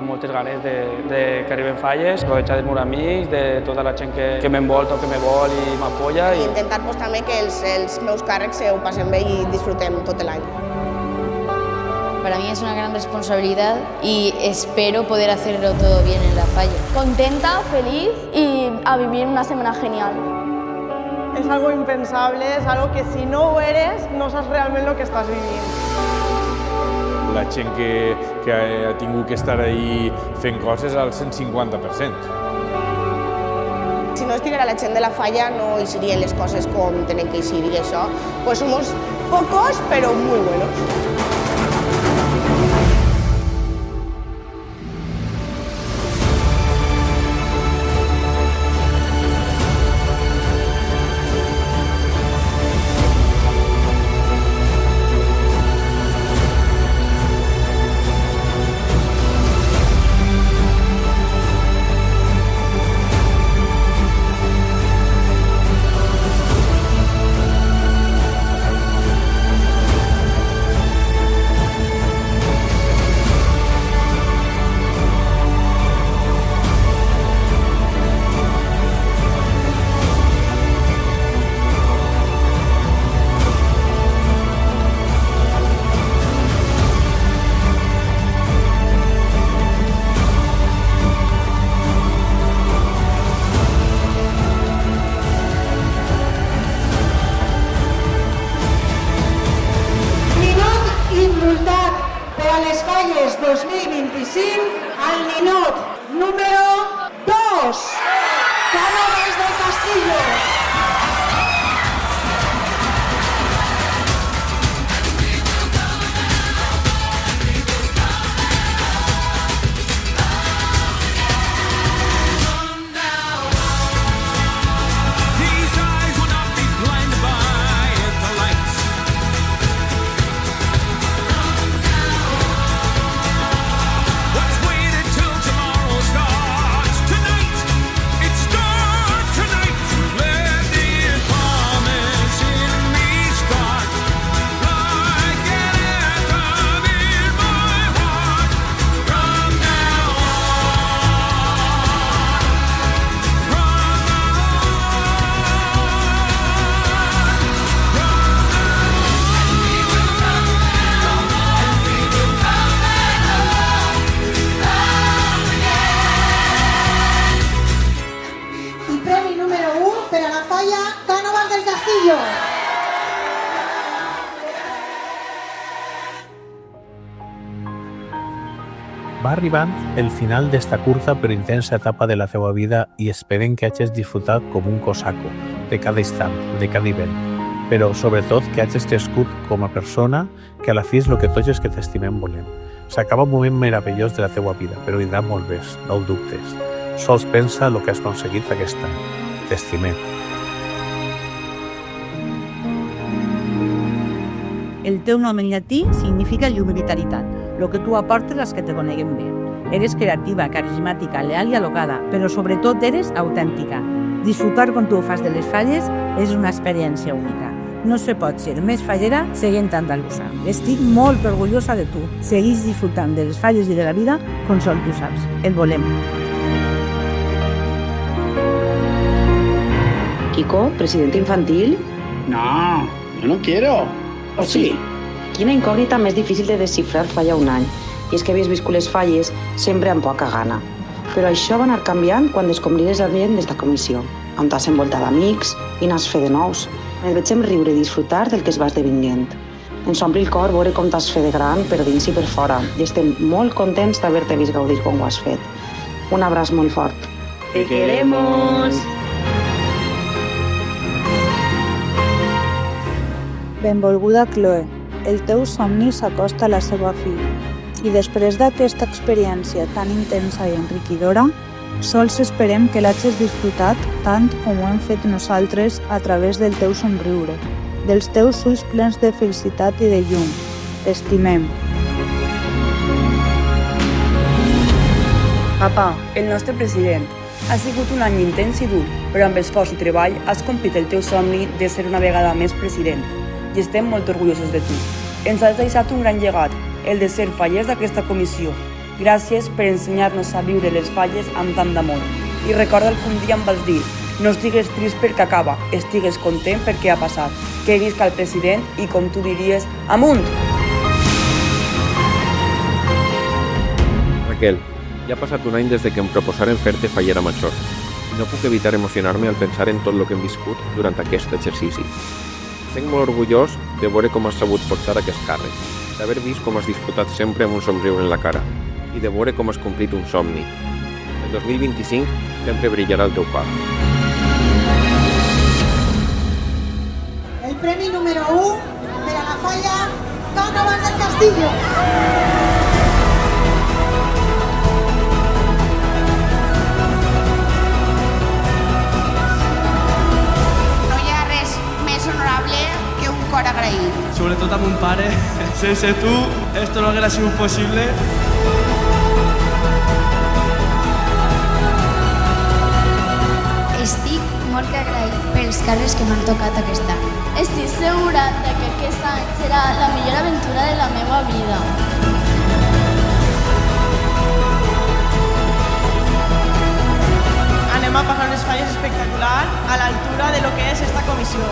moltes ganes de que arriben falles, aprofitar dels meus amics, de tota la gent que m'envolta o que me vol i m'apoya. I intentar també que els meus càrrecs ho passen bé i disfrutem tot l'any. Para mí es una gran responsabilidad y espero poder hacerlo todo bien en la falla. Contenta, feliz y a vivir una semana genial. Es algo impensable, es algo que si no ho eres, no saps realment el que estàs vivint. La gent que ha tingut que estar ahí fent coses al 150%. Si no estiguera la gent de la falla no hi serien les coses com tenen que eixir i això. Pues somos pocos pero muy buenos. Per a les falles 2025, al ninot número 2, Cánovas del Castillo. Cánovas del Castillo. Va arribant el final d'esta curta però intensa etapa de la teua vida i esperem que hagis disfrutat com un cosaco de cada instant, de cada event, però sobretot que hagis crescut com a persona, que a la fi és el que tots els que t'estimem volem. S'acaba un moment meravellós de la teua vida, però irà molt bé, no ho dubtes. Sols pensa el que has aconseguit aquest any. T'estimem. El teu nom en llatí significa llum i vitalitat, el que tu aportes als que te coneguen bé. Eres creativa, carismàtica, leal i alocada, però sobretot eres autèntica. Disfrutar com tu ho fas de les falles és una experiència única. No se pot ser més fallera seguint andalusa. Estic molt orgullosa de tu. Seguís disfrutant de les falles i de la vida com sol tu saps. Et volem. Kiko, presidente infantil? No, yo no quiero. ¿O sí? Quina incògnita més difícil de desxifrar falla un any. I és que havies viscut les falles sempre amb poca gana. Però això va anar canviant quan descobrires el gent d'esta comissió, on t'has envoltat d'amics i n'has fet de nous. Et veig riure i disfrutar del que es va esdevinguent. Ens ompli el cor veure com t'has fet de gran per dins i per fora i estem molt contents d'haver-te vist gaudir com ho has fet. Un abraç molt fort. Te queremos! Benvolguda Chloe, el teu somni s'acosta a la seva fi i després d'aquesta experiència tan intensa i enriquidora, sols esperem que l'hagis disfrutat tant com ho hem fet nosaltres a través del teu somriure, dels teus ulls plens de felicitat i de llum. T'estimem. Papa, el nostre president, ha sigut un any intens i dur, però amb esforç i treball has complit el teu somni de ser una vegada més president i estem molt orgullosos de tu. Ens has deixat un gran llegat, el de ser fallers d'aquesta comissió, Gràcies per ensenyar-nos a viure les falles amb tant d'amor. I recorda el que un dia em vas dir, no estigues trist perquè acaba, estigues content perquè ha passat, que visca el president i, com tu diries, amunt! Raquel, ja ha passat un any des que em proposaren fer-te fallera major. No puc evitar emocionar-me al pensar en tot el que hem viscut durant aquest exercici. Estic molt orgullós de veure com has sabut portar aquest càrrec, d'haver vist com has disfrutat sempre amb un somriure en la cara i de veure com has complit un somni. El 2025 sempre brillarà el teu cap. El premi número 1 per a la falla Cánovas del Castillo. No hi ha res més honorable que un cor agraït. Sobretot amb un pare. Sense tu, esto no haguera sigut possible. Estic molt agraït pels càrrecs que m'han tocat aquest any. Estic segura de que aquest any serà la millor aventura de la meva vida. Anem a passar unes falles espectaculars a l'altura de lo que és esta comissió.